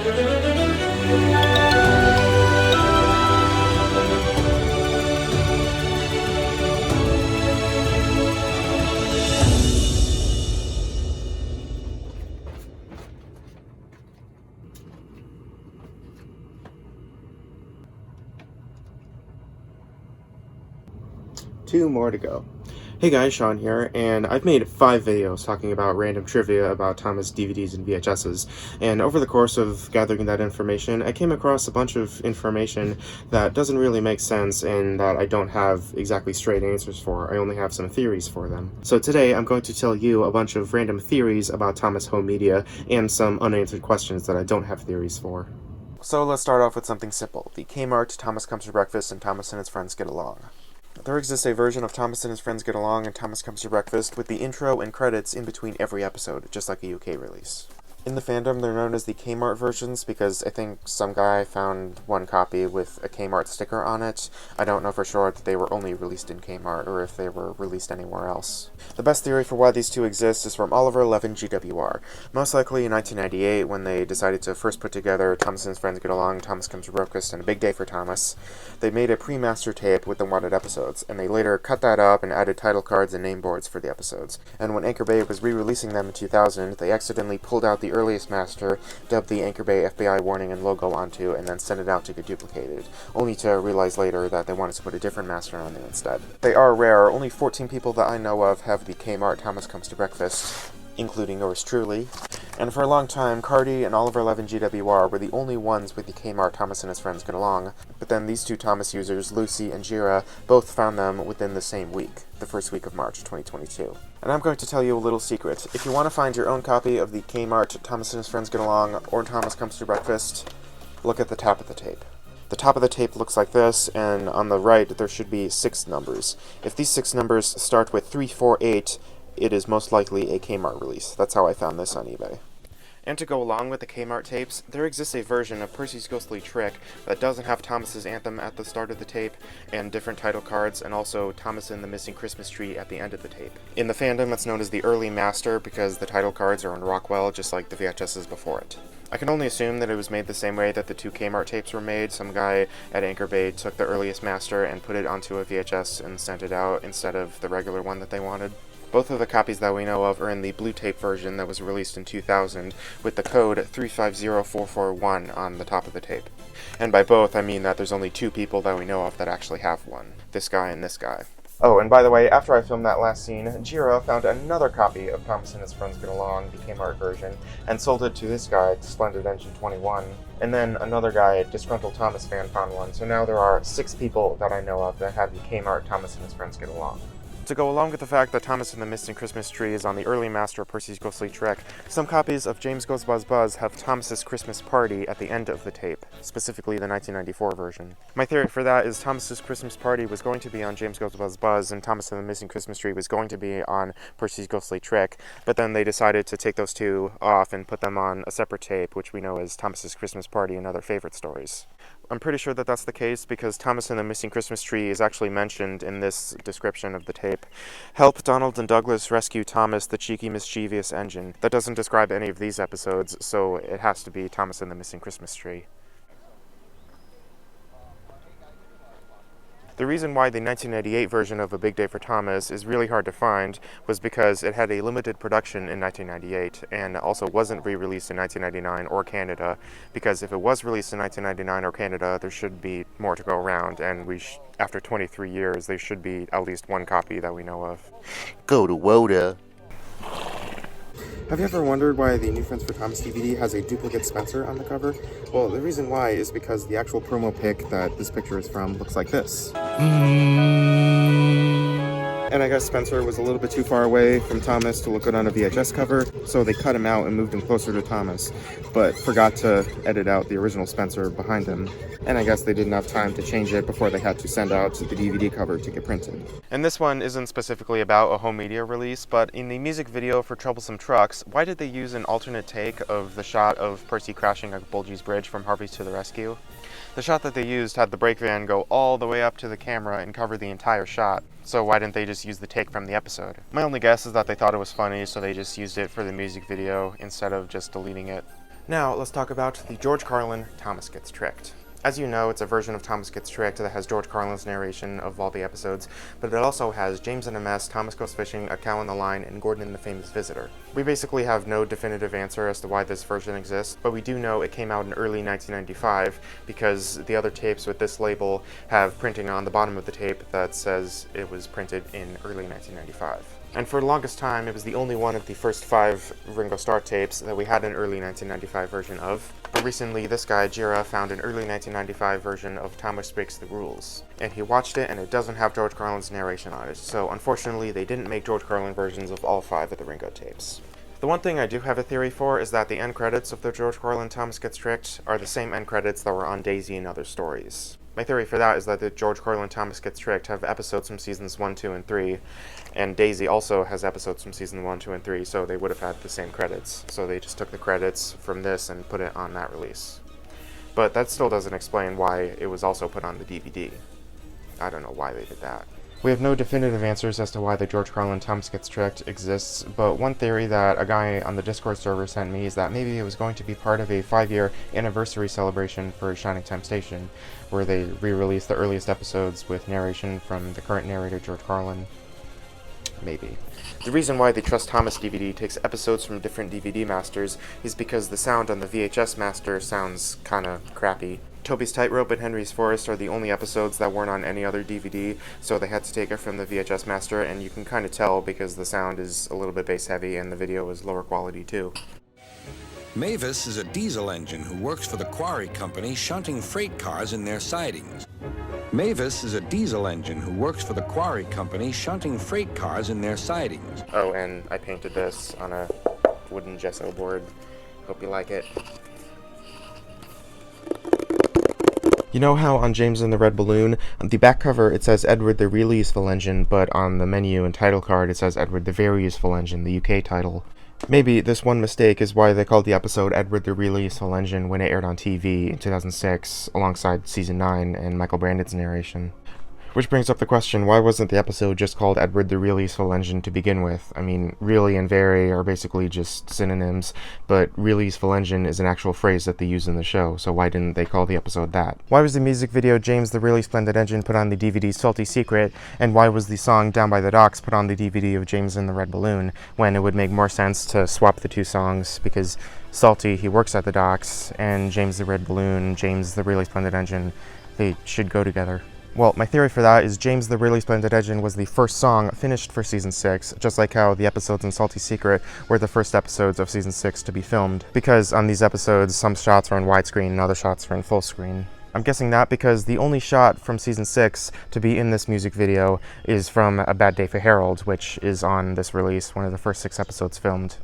Two more to go. Hey guys, Sean here, and I've made 5 videos talking about random trivia about Thomas DVDs and VHSs, and over the course of gathering that information, I came across a bunch of information that doesn't really make sense and that I don't have exactly straight answers for. I only have some theories for them. So today, I'm going to tell you a bunch of random theories about Thomas home media and some unanswered questions that I don't have theories for. So let's start off with something simple. The Kmart, Thomas Comes to Breakfast, and Thomas and his friends get along. There exists a version of Thomas and his friends get along and Thomas Comes to Breakfast with the intro and credits in between every episode, just like a UK release. In the fandom, they're known as the Kmart versions because I think some guy found one copy with a Kmart sticker on it. I don't know for sure that they were only released in Kmart or if they were released anywhere else. The best theory for why these two exist is from Oliver11GWR. Most likely in 1998, when they decided to first put together Thomas and his friends get along, Thomas Comes to Breakfast, and A Big Day for Thomas, they made a pre-master tape with the wanted episodes, and they later cut that up and added title cards and name boards for the episodes. And when Anchor Bay was re-releasing them in 2000, they accidentally pulled out the earliest master, dubbed the Anchor Bay FBI warning and logo onto, and then sent it out to get duplicated, only to realize later that they wanted to put a different master on there instead. They are rare. Only 14 people that I know of have the Kmart Thomas Comes to Breakfast, including yours truly. And for a long time, Cardi and Oliver11GWR were the only ones with the Kmart Thomas and his friends get along, but then these two Thomas users, Lucy and Jira, both found them within the same week, the first week of March 2022. And I'm going to tell you a little secret. If you want to find your own copy of the Kmart Thomas and his friends get along or Thomas Comes to Breakfast, look at the top of the tape. The top of the tape looks like this, and on the right there should be 6 numbers. If these 6 numbers start with 348, it is most likely a Kmart release. That's how I found this on eBay. And to go along with the Kmart tapes, there exists a version of Percy's Ghostly Trick that doesn't have Thomas's anthem at the start of the tape, and different title cards, and also Thomas and the Missing Christmas Tree at the end of the tape. In the fandom, it's known as the Early Master because the title cards are on Rockwell, just like the VHSs before it. I can only assume that it was made the same way that the 2 Kmart tapes were made. Some guy at Anchor Bay took the earliest master and put it onto a VHS and sent it out instead of the regular one that they wanted. Both of the copies that we know of are in the blue tape version that was released in 2000 with the code 350441 on the top of the tape. And by both, I mean that there's only 2 people that we know of that actually have one. This guy and this guy. Oh, and by the way, after I filmed that last scene, Jira found another copy of Thomas and his friends get along, the Kmart version, and sold it to this guy, Splendid Engine 21. And then another guy, Disgruntled Thomas fan, found one. So now there are 6 people that I know of that have the Kmart Thomas and his friends get along. To go along with the fact that Thomas and the Missing Christmas Tree is on the early master of Percy's Ghostly Trick, some copies of James Goes Buzz Buzz have Thomas's Christmas Party at the end of the tape, specifically the 1994 version. My theory for that is Thomas's Christmas Party was going to be on James Goes Buzz Buzz, and Thomas and the Missing Christmas Tree was going to be on Percy's Ghostly Trick, but then they decided to take those 2 off and put them on a separate tape, which we know as Thomas's Christmas Party and Other Favorite Stories. I'm pretty sure that that's the case because Thomas and the Missing Christmas Tree is actually mentioned in this description of the tape. Help Donald and Douglas rescue Thomas, the cheeky mischievous engine. That doesn't describe any of these episodes, so it has to be Thomas and the Missing Christmas Tree. The reason why the 1998 version of A Big Day for Thomas is really hard to find was because it had a limited production in 1998 and also wasn't re-released in 1999 or Canada, because if it was released in 1999 or Canada, there should be more to go around, and after 23 years, there should be at least 1 copy that we know of. Go to Woda. Have you ever wondered why the New Friends for Thomas DVD has a duplicate Spencer on the cover? Well, the reason why is because the actual promo pic that this picture is from looks like this. And I guess Spencer was a little bit too far away from Thomas to look good on a VHS cover, so they cut him out and moved him closer to Thomas, but forgot to edit out the original Spencer behind him. And I guess they didn't have time to change it before they had to send out the DVD cover to get printed. And this one isn't specifically about a home media release, but in the music video for Troublesome Trucks, why did they use an alternate take of the shot of Percy crashing a Bulgy's Bridge from Harvey's to the Rescue? The shot that they used had the brake van go all the way up to the camera and cover the entire shot, so why didn't they just use the take from the episode? My only guess is that they thought it was funny, so they just used it for the music video instead of just deleting it. Now, let's talk about the George Carlin Thomas Gets Tricked. As you know, it's a version of Thomas Gets Tricked that has George Carlin's narration of all the episodes, but it also has James in a Mess, Thomas Goes Fishing, A Cow on the Line, and Gordon and the Famous Visitor. We basically have no definitive answer as to why this version exists, but we do know it came out in early 1995 because the other tapes with this label have printing on the bottom of the tape that says it was printed in early 1995. And for the longest time, it was the only one of the first 5 Ringo Starr tapes that we had an early 1995 version of. But recently, this guy, Jira, found an early 1995 version of Thomas Breaks the Rules. And he watched it, and it doesn't have George Carlin's narration on it. So unfortunately, they didn't make George Carlin versions of all 5 of the Ringo tapes. The one thing I do have a theory for is that the end credits of the George Carlin Thomas Gets Tricked are the same end credits that were on Daisy and Other Stories. My theory for that is that the George Carlin Thomas Gets Tricked have episodes from seasons 1, 2, and 3, and Daisy also has episodes from season 1, 2, and 3, so they would have had the same credits. So they just took the credits from this and put it on that release. But that still doesn't explain why it was also put on the DVD. I don't know why they did that. We have no definitive answers as to why the George Carlin Thomas Gets Tricked exists, but one theory that a guy on the Discord server sent me is that maybe it was going to be part of a 5-year anniversary celebration for Shining Time Station, where they re-released the earliest episodes with narration from the current narrator, George Carlin. Maybe. The reason why the Trust Thomas DVD takes episodes from different DVD masters is because the sound on the VHS master sounds kinda crappy. Toby's Tightrope and Henry's Forest are the only episodes that weren't on any other DVD, so they had to take it from the VHS master, and you can kind of tell because the sound is a little bit bass heavy and the video is lower quality too. Mavis is a diesel engine who works for the quarry company shunting freight cars in their sidings. Mavis is a diesel engine who works for the quarry company shunting freight cars in their sidings. Oh, and I painted this on a wooden gesso board. Hope you like it. You know how on James and the Red Balloon, on the back cover it says Edward the Really Useful Engine, but on the menu and title card it says Edward the Very Useful Engine, the UK title. Maybe this one mistake is why they called the episode Edward the Really Useful Engine when it aired on TV in 2006, alongside Season 9 and Michael Brandon's narration. Which brings up the question, why wasn't the episode just called Edward the Really Useful Engine to begin with? I mean, really and very are basically just synonyms, but Really Useful Engine is an actual phrase that they use in the show, so why didn't they call the episode that? Why was the music video James the Really Splendid Engine put on the DVD Salty Secret, and why was the song Down by the Docks put on the DVD of James and the Red Balloon, when it would make more sense to swap the two songs, because Salty, he works at the docks, and James the Red Balloon, James the Really Splendid Engine, they should go together. Well, my theory for that is James the Really Splendid Engine was the first song finished for Season 6, just like how the episodes in Salty Secret were the first episodes of Season 6 to be filmed, because on these episodes, some shots are in widescreen and other shots are in full screen. I'm guessing that because the only shot from Season 6 to be in this music video is from A Bad Day for Harold, which is on this release, one of the first 6 episodes filmed.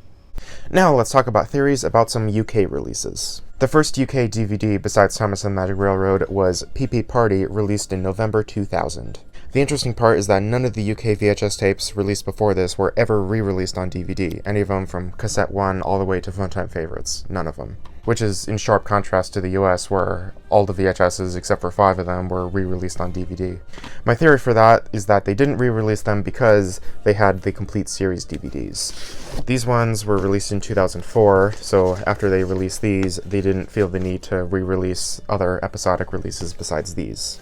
Now let's talk about theories about some UK releases. The first UK DVD besides Thomas and the Magic Railroad was PP Party, released in November 2000. The interesting part is that none of the UK VHS tapes released before this were ever re-released on DVD, any of them from Cassette 1 all the way to Funtime Favorites, none of them. Which is in sharp contrast to the US, where all the VHSs, except for 5 of them, were re-released on DVD. My theory for that is that they didn't re-release them because they had the complete series DVDs. These ones were released in 2004, so after they released these, they didn't feel the need to re-release other episodic releases besides these.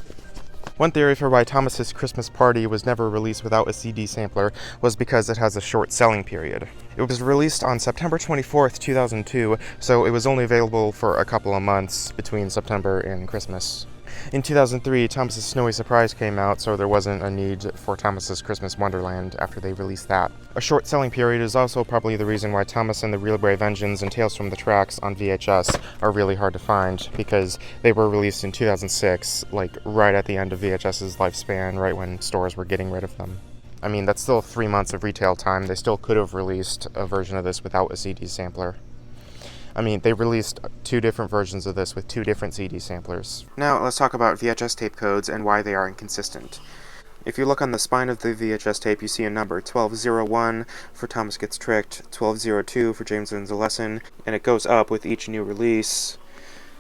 One theory for why Thomas's Christmas Party was never released without a CD sampler was because it has a short selling period. It was released on September 24th, 2002, so it was only available for a couple of months between September and Christmas. In 2003, Thomas's Snowy Surprise came out, so there wasn't a need for Thomas's Christmas Wonderland after they released that. A short selling period is also probably the reason why Thomas and the Real Brave Engines and Tales from the Tracks on VHS are really hard to find, because they were released in 2006, like right at the end of VHS's lifespan, right when stores were getting rid of them. I mean, that's still 3 months of retail time. They still could have released a version of this without a CD sampler. I mean, they released 2 different versions of this with 2 different CD samplers. Now, let's talk about VHS tape codes and why they are inconsistent. If you look on the spine of the VHS tape, you see a number 1201 for Thomas Gets Tricked, 1202 for James Learns a Lesson, and it goes up with each new release.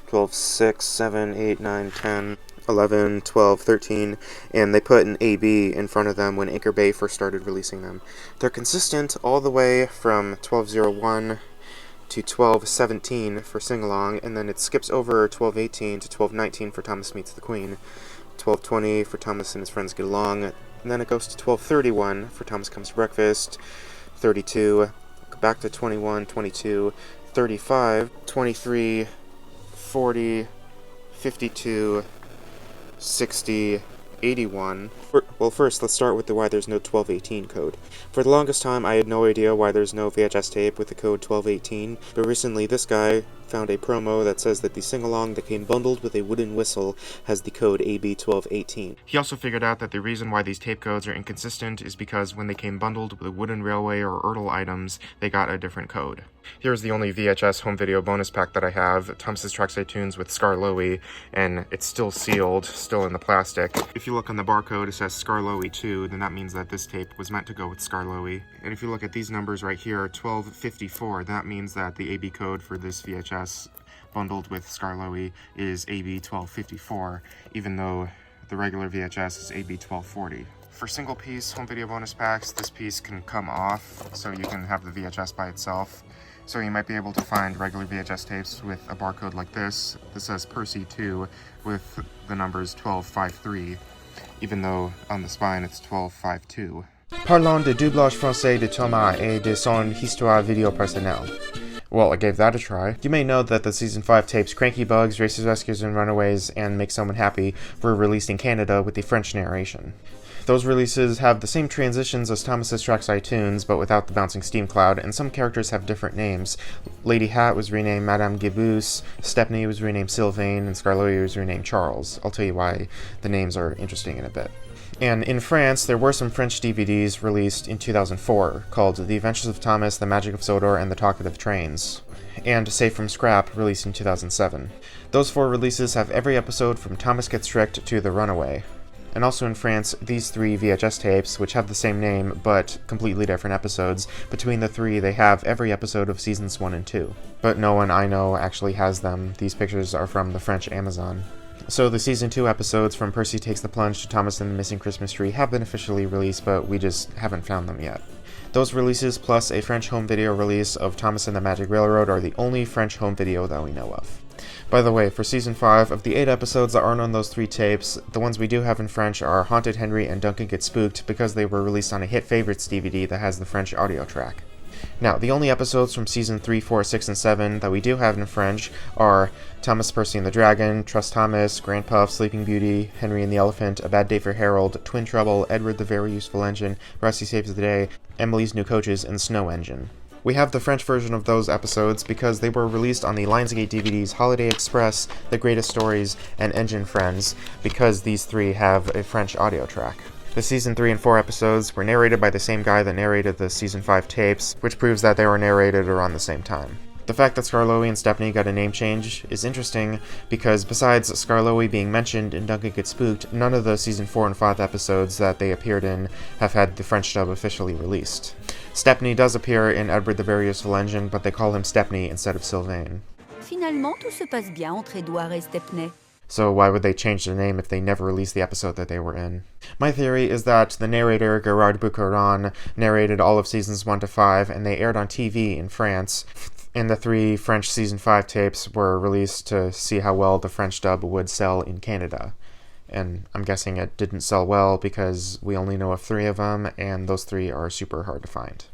12, 6, 7, 8, 9, 10, 11, 12, 13, and they put an AB in front of them when Anchor Bay first started releasing them. They're consistent all the way from 1201 to 12:17 for sing-along, and then it skips over 12:18 to 12:19 for Thomas Meets the Queen, 12:20 for Thomas and His Friends Get Along, and then it goes to 12:31 for Thomas Comes to Breakfast, 32, back to 21, 22, 35, 23, 40, 52, 60, 81. Well, first, let's start with the why there's no 1218 code. For the longest time, I had no idea why there's no VHS tape with the code 1218, but recently this guy found a promo that says that the sing-along that came bundled with a wooden whistle has the code AB1218. He also figured out that the reason why these tape codes are inconsistent is because when they came bundled with wooden railway or Ertl items, they got a different code. Here's the only VHS home video bonus pack that I have, Thomas's Trackside Tunes with Scarloey, and it's still sealed, still in the plastic. If you look on the barcode, it says Scarloey 2, then that means that this tape was meant to go with Scarloey. And if you look at these numbers right here, 1254, that means that the AB code for this VHS bundled with Scarloey is AB1254, even though the regular VHS is AB1240. For single piece home video bonus packs, this piece can come off, so you can have the VHS by itself. So you might be able to find regular VHS tapes with a barcode like this. This says Percy 2 with the numbers 1253, even though on the spine it's 1252. Parlons de doublage français de Thomas et de son histoire vidéo personnelle. Well, I gave that a try. You may know that the Season 5 tapes Cranky Bugs, Races, Rescues, and Runaways, and Make Someone Happy were released in Canada with the French narration. Those releases have the same transitions as Thomas's Trackside Tunes, but without the bouncing steam cloud, and some characters have different names. Lady Hat was renamed Madame Giboose, Stepney was renamed Sylvain, and Scarloey was renamed Charles. I'll tell you why the names are interesting in a bit. And in France, there were some French DVDs released in 2004, called The Adventures of Thomas, The Magic of Sodor, and The Talkative Trains, and Safe from Scrap, released in 2007. Those 4 releases have every episode from Thomas Gets Tricked to The Runaway. And also in France, these 3 VHS tapes, which have the same name but completely different episodes, between the 3 they have every episode of Seasons 1 and 2. But no one I know actually has them. These pictures are from the French Amazon. So the Season 2 episodes from Percy Takes the Plunge to Thomas and the Missing Christmas Tree have been officially released, but we just haven't found them yet. Those releases, plus a French home video release of Thomas and the Magic Railroad, are the only French home video that we know of. By the way, for Season 5, of the 8 episodes that aren't on those 3 tapes, the ones we do have in French are Haunted Henry and Duncan Gets Spooked because they were released on a Hit Favorites DVD that has the French audio track. Now, the only episodes from Season 3, 4, 6, and 7 that we do have in French are Thomas, Percy and the Dragon, Trust Thomas, Grand Puff, Sleeping Beauty, Henry and the Elephant, A Bad Day for Harold, Twin Trouble, Edward the Very Useful Engine, Rusty Saves the Day, Emily's New Coaches, and Snow Engine. We have the French version of those episodes because they were released on the Lionsgate DVDs Holiday Express, The Greatest Stories, and Engine Friends, because these 3 have a French audio track. The Season 3 and 4 episodes were narrated by the same guy that narrated the Season 5 tapes, which proves that they were narrated around the same time. The fact that Scarloey and Stepney got a name change is interesting because besides Scarloey being mentioned in Duncan Gets Spooked, none of the Season 4 and 5 episodes that they appeared in have had the French dub officially released. Stepney does appear in Edward the Very Useful Engine, but they call him Stepney instead of Sylvain. Finalement, tout se passe bien entre Edouard et Stepney. So why would they change their name if they never released the episode that they were in? My theory is that the narrator, Gerard Boucaran, narrated all of Seasons 1 to 5, and they aired on TV in France, and the 3 French Season 5 tapes were released to see how well the French dub would sell in Canada. And I'm guessing it didn't sell well because we only know of 3 of them, and those 3 are super hard to find.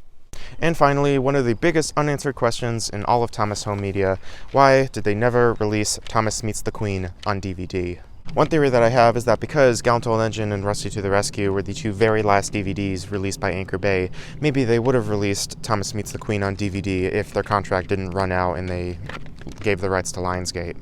And finally, one of the biggest unanswered questions in all of Thomas home media: why did they never release Thomas Meets the Queen on DVD? One theory that I have is that because Gallant Old Engine and Rusty to the Rescue were the 2 very last DVDs released by Anchor Bay, maybe they would have released Thomas Meets the Queen on DVD if their contract didn't run out and they gave the rights to Lionsgate.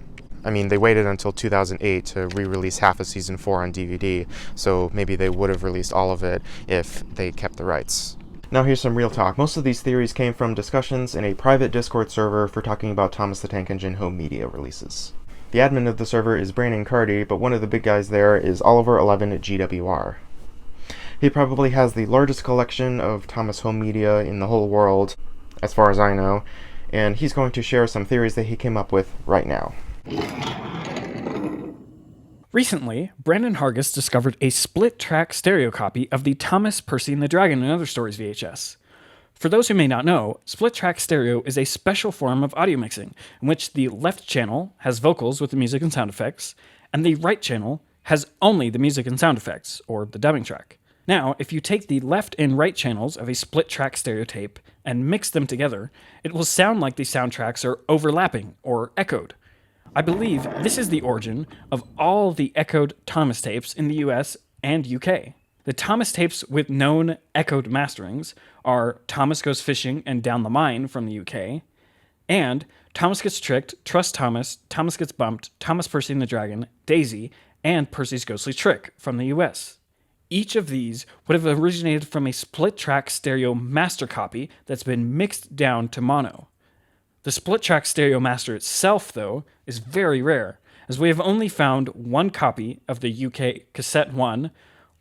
I mean, they waited until 2008 to re-release half of Season 4 on DVD, so maybe they would have released all of it if they kept the rights. Now here's some real talk. Most of these theories came from discussions in a private Discord server for talking about Thomas the Tank Engine home media releases. The admin of the server is Brandon Cardy, but one of the big guys there is Oliver11GWR. He probably has the largest collection of Thomas home media in the whole world, as far as I know, and he's going to share some theories that he came up with right now. Recently, Brandon Hargis discovered a split-track stereo copy of the Thomas, Percy and the Dragon and Other Stories VHS. For those who may not know, split-track stereo is a special form of audio mixing, in which the left channel has vocals with the music and sound effects, and the right channel has only the music and sound effects, or the dubbing track. Now, if you take the left and right channels of a split-track stereo tape and mix them together, it will sound like the soundtracks are overlapping, or echoed. I believe this is the origin of all the echoed Thomas tapes in the US and UK. The Thomas tapes with known echoed masterings are Thomas Goes Fishing and Down the Mine from the UK, and Thomas Gets Tricked, Trust Thomas, Thomas Gets Bumped, Thomas Percy and the Dragon, Daisy, and Percy's Ghostly Trick from the US. Each of these would have originated from a split-track stereo master copy that's been mixed down to mono. The split-track stereo master itself, though, is very rare, as we have only found one copy of the UK Cassette 1,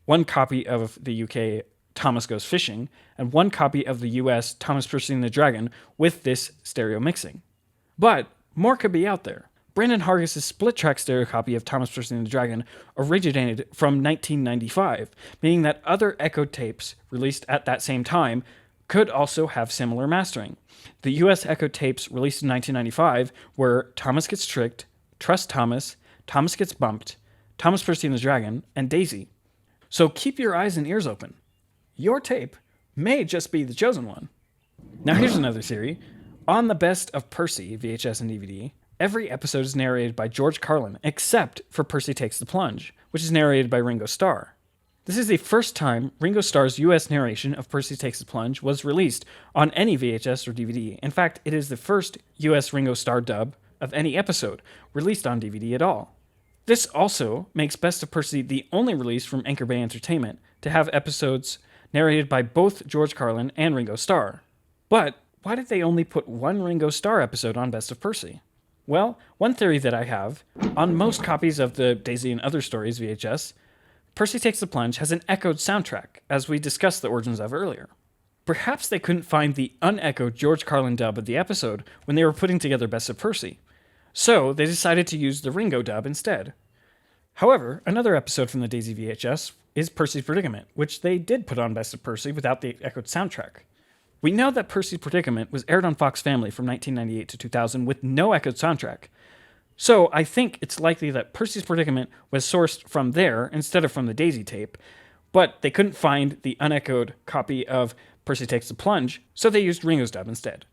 one copy of the UK Thomas Goes Fishing, and one copy of the US Thomas Percy and the Dragon with this stereo mixing. But more could be out there. Brandon Hargis' split-track stereo copy of Thomas Percy and the Dragon originated from 1995, meaning that other echoed tapes released at that same time could also have similar mastering. The US echoed tapes released in 1995 were Thomas Gets Tricked, Trust Thomas, Thomas Gets Bumped, Thomas Percy and the Dragon, and Daisy. So keep your eyes and ears open. Your tape may just be the chosen one. Now here's another theory. On the Best of Percy VHS and DVD, every episode is narrated by George Carlin, except for Percy Takes the Plunge, which is narrated by Ringo Starr. This is the first time Ringo Starr's US narration of Percy Takes the Plunge was released on any VHS or DVD. In fact, it is the first US Ringo Starr dub of any episode released on DVD at all. This also makes Best of Percy the only release from Anchor Bay Entertainment to have episodes narrated by both George Carlin and Ringo Starr. But why did they only put one Ringo Starr episode on Best of Percy? Well, one theory that I have, on most copies of the Daisy and Other Stories VHS, Percy Takes the Plunge has an echoed soundtrack, as we discussed the origins of earlier. Perhaps they couldn't find the unechoed George Carlin dub of the episode when they were putting together Best of Percy, so they decided to use the Ringo dub instead. However, another episode from the Daisy VHS is Percy's Predicament, which they did put on Best of Percy without the echoed soundtrack. We know that Percy's Predicament was aired on Fox Family from 1998 to 2000 with no echoed soundtrack. So I think it's likely that Percy's Predicament was sourced from there instead of from the Daisy tape, but they couldn't find the unechoed copy of Percy Takes the Plunge, so they used Ringo's dub instead.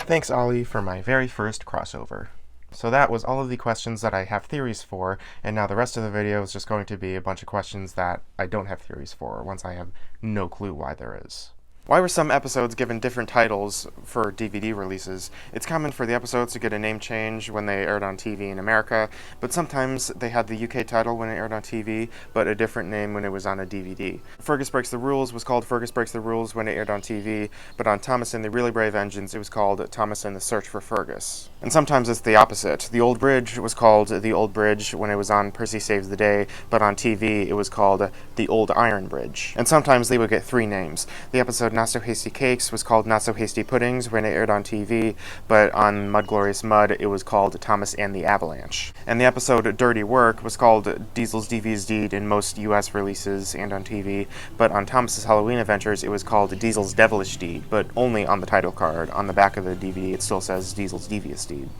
Thanks, Ollie, for my very first crossover. So that was all of the questions that I have theories for, and now the rest of the video is just going to be a bunch of questions that I don't have theories for, once I have no clue why there is. Why were some episodes given different titles for DVD releases? It's common for the episodes to get a name change when they aired on TV in America, but sometimes they had the UK title when it aired on TV, but a different name when it was on a DVD. Fergus Breaks the Rules was called Fergus Breaks the Rules when it aired on TV, but on Thomas and the Really Brave Engines it was called Thomas and the Search for Fergus. And sometimes it's the opposite. The Old Bridge was called The Old Bridge when it was on Percy Saves the Day, but on TV it was called The Old Iron Bridge. And sometimes they would get three names. The episode Not So Hasty Cakes was called Not So Hasty Puddings when it aired on TV, but on Mud Glorious Mud it was called Thomas and the Avalanche. And the episode Dirty Work was called Diesel's Devious Deed in most US releases and on TV, but on Thomas's Halloween Adventures it was called Diesel's Devilish Deed, but only on the title card. On the back of the DVD it still says Diesel's Devious Deed.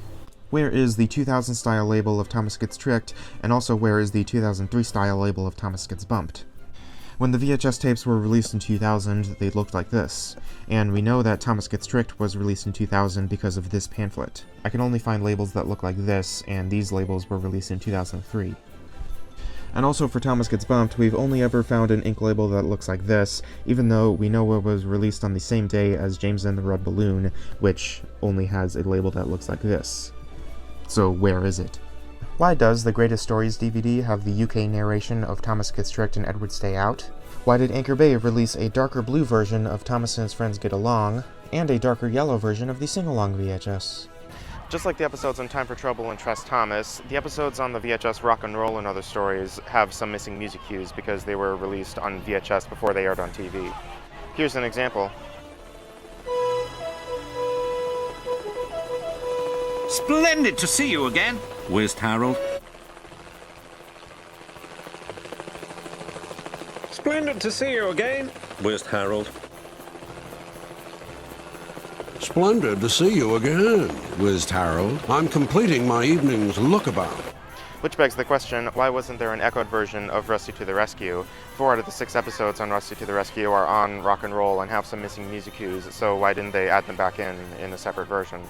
Where is the 2000 style label of Thomas Gets Tricked, and also where is the 2003 style label of Thomas Gets Bumped? When the VHS tapes were released in 2000, they looked like this, and we know that Thomas Gets Tricked was released in 2000 because of this pamphlet. I can only find labels that look like this, and these labels were released in 2003. And also for Thomas Gets Bumped, we've only ever found an ink label that looks like this, even though we know it was released on the same day as James and the Red Balloon, which only has a label that looks like this. So where is it? Why does the Greatest Stories DVD have the UK narration of Thomas Gets Tricked and Edward Stay Out? Why did Anchor Bay release a darker blue version of Thomas and His Friends Get Along, and a darker yellow version of the Sing-Along VHS? Just like the episodes on Time for Trouble and Trust Thomas, the episodes on the VHS Rock and Roll and Other Stories have some missing music cues because they were released on VHS before they aired on TV. Here's an example. Splendid to see you again. Where's Harold? Splendid to see you again. Where's Harold? splendid to see you again, whizzed Harold. I'm completing my evening's lookabout. Which begs the question, why wasn't there an echoed version of Rusty to the Rescue? 4 out of the 6 episodes on Rusty to the Rescue are on rock and roll and have some missing music cues, so why didn't they add them back in a separate version?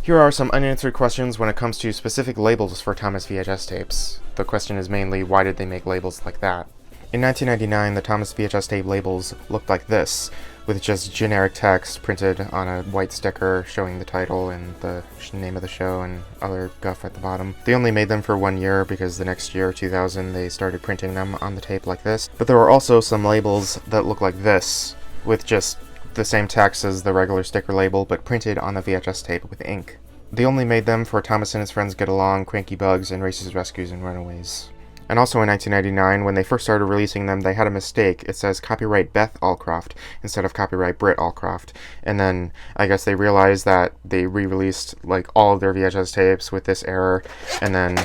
Here are some unanswered questions when it comes to specific labels for Thomas VHS tapes. The question is mainly, why did they make labels like that? In 1999, the Thomas VHS tape labels looked like this, with just generic text printed on a white sticker showing the title and the name of the show and other guff at the bottom. They only made them for 1 year because the next year, 2000, they started printing them on the tape like this. But there were also some labels that look like this, with just the same text as the regular sticker label, but printed on the VHS tape with ink. They only made them for Thomas and His Friends Get Along, Cranky Bugs, and Races, Rescues, and Runaways. And also in 1999, when they first started releasing them, they had a mistake. It says copyright Beth Allcroft instead of copyright Britt Allcroft. And then I guess they realized that they re-released like all of their VHS tapes with this error, and then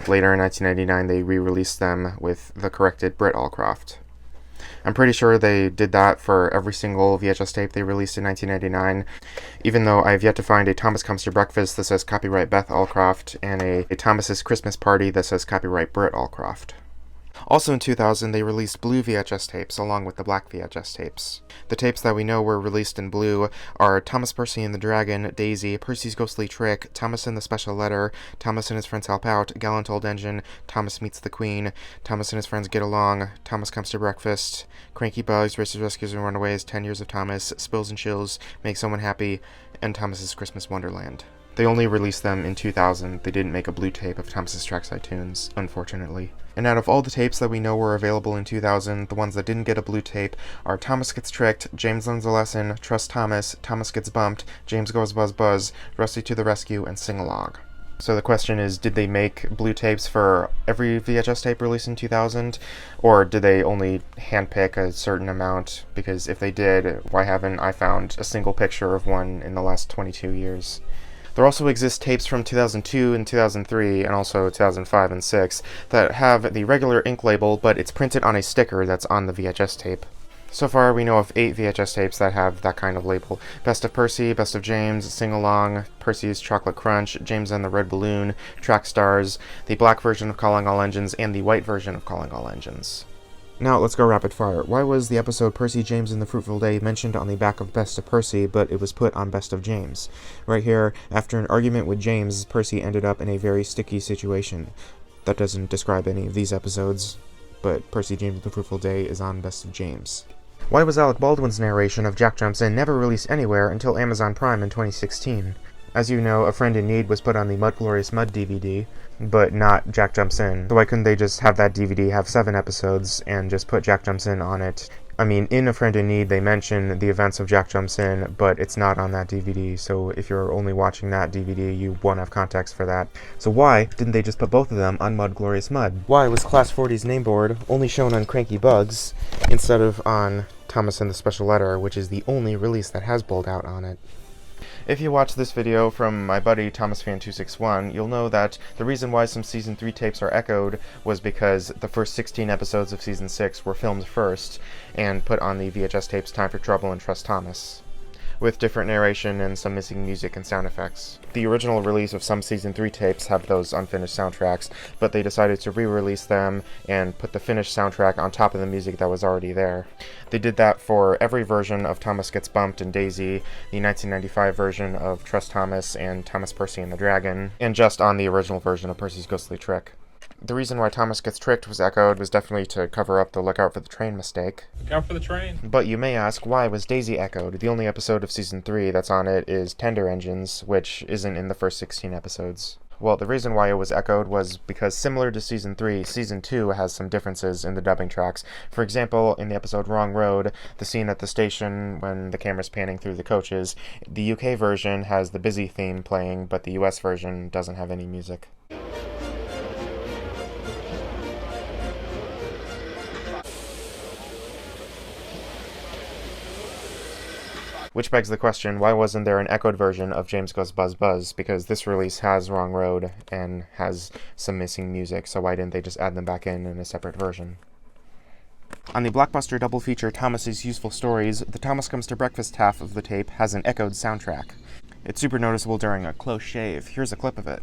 later in 1999 they re-released them with the corrected Britt Allcroft. I'm pretty sure they did that for every single VHS tape they released in 1999, even though I've yet to find a Thomas Comes to Breakfast that says copyright Beth Allcroft and a Thomas's Christmas Party that says copyright Britt Allcroft. Also in 2000, they released blue VHS tapes along with the black VHS tapes. The tapes that we know were released in blue are Thomas, Percy and the Dragon, Daisy, Percy's Ghostly Trick, Thomas and the Special Letter, Thomas and His Friends Help Out, Gallant Old Engine, Thomas Meets the Queen, Thomas and His Friends Get Along, Thomas Comes to Breakfast, Cranky Bugs, Races, Rescues and Runaways, 10 Years of Thomas, Spills and Chills, Make Someone Happy, and Thomas's Christmas Wonderland. They only released them in 2000. They didn't make a blue tape of Thomas's Trackside Tunes, unfortunately. And out of all the tapes that we know were available in 2000, the ones that didn't get a blue tape are Thomas Gets Tricked, James Learns a Lesson, Trust Thomas, Thomas Gets Bumped, James Goes Buzz Buzz, Rusty to the Rescue, and Sing Along. So the question is, did they make blue tapes for every VHS tape released in 2000? Or did they only handpick a certain amount? Because if they did, why haven't I found a single picture of one in the last 22 years? There also exist tapes from 2002 and 2003, and also 2005 and 6, that have the regular ink label, but it's printed on a sticker that's on the VHS tape. So far, we know of 8 VHS tapes that have that kind of label. Best of Percy, Best of James, Sing Along, Percy's Chocolate Crunch, James and the Red Balloon, Track Stars, the black version of Calling All Engines, and the white version of Calling All Engines. Now, let's go rapid fire. Why was the episode Percy, James, and the Fruitful Day mentioned on the back of Best of Percy, but it was put on Best of James? Right here, after an argument with James, Percy ended up in a very sticky situation. That doesn't describe any of these episodes, but Percy, James, and the Fruitful Day is on Best of James. Why was Alec Baldwin's narration of Jack Jumps In never released anywhere until Amazon Prime in 2016? As you know, A Friend in Need was put on the Mud Glorious Mud DVD, but not Jack Jumps In. So why couldn't they just have that DVD have 7 episodes and just put Jack Jumps In on it? I mean, in A Friend in Need, they mention the events of Jack Jumps In, but it's not on that DVD, so if you're only watching that DVD, you won't have context for that. So why didn't they just put both of them on Mud Glorious Mud? Why was Class 40's name board only shown on Cranky Bugs instead of on Thomas and the Special Letter, which is the only release that has Bold Out on it? If you watch this video from my buddy ThomasFan261, you'll know that the reason why some Season 3 tapes are echoed was because the first 16 episodes of Season 6 were filmed first and put on the VHS tapes Time for Trouble and Trust Thomas, with different narration and some missing music and sound effects. The original release of some Season 3 tapes have those unfinished soundtracks, but they decided to re-release them and put the finished soundtrack on top of the music that was already there. They did that for every version of Thomas Gets Bumped and Daisy, the 1995 version of Trust Thomas and Thomas, Percy and the Dragon, and just on the original version of Percy's Ghostly Trick. The reason why Thomas Gets Tricked was echoed was definitely to cover up the Look Out for the Train mistake. Look out for the train. But you may ask, why was Daisy echoed? The only episode of Season 3 that's on it is Tender Engines, which isn't in the first 16 episodes. Well, the reason why it was echoed was because similar to Season 3, Season 2 has some differences in the dubbing tracks. For example, in the episode Wrong Road, the scene at the station when the camera's panning through the coaches, the UK version has the busy theme playing, but the US version doesn't have any music. Which begs the question, why wasn't there an echoed version of James Goes Buzz Buzz? Because this release has Wrong Road and has some missing music, so why didn't they just add them back in a separate version? On the blockbuster double feature Thomas's Useful Stories, the Thomas Comes to Breakfast half of the tape has an echoed soundtrack. It's super noticeable during a close shave. Here's a clip of it.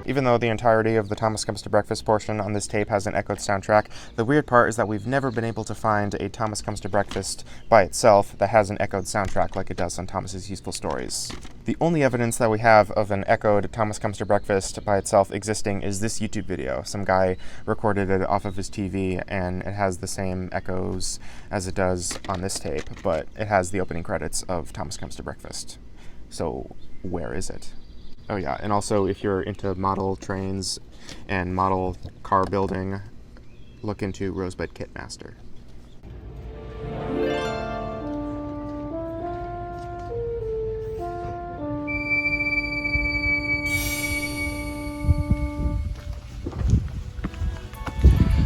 Even though the entirety of the Thomas Comes to Breakfast portion on this tape has an echoed soundtrack, the weird part is that we've never been able to find a Thomas Comes to Breakfast by itself that has an echoed soundtrack like it does on Thomas's Useful Stories. The only evidence that we have of an echoed Thomas Comes to Breakfast by itself existing is this YouTube video. Some guy recorded it off of his TV, and it has the same echoes as it does on this tape, but it has the opening credits of Thomas Comes to Breakfast. So, where is it? Oh yeah, and also if you're into model trains and model car building, look into Rosebud Kitmaster.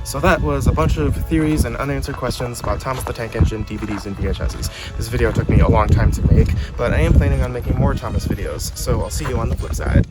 So that was a bunch of theories and unanswered questions about Thomas the Tank Engine, DVDs, and VHSs. This video took me a long time to make, but I am planning on making more Thomas videos, so I'll see you on the flip side.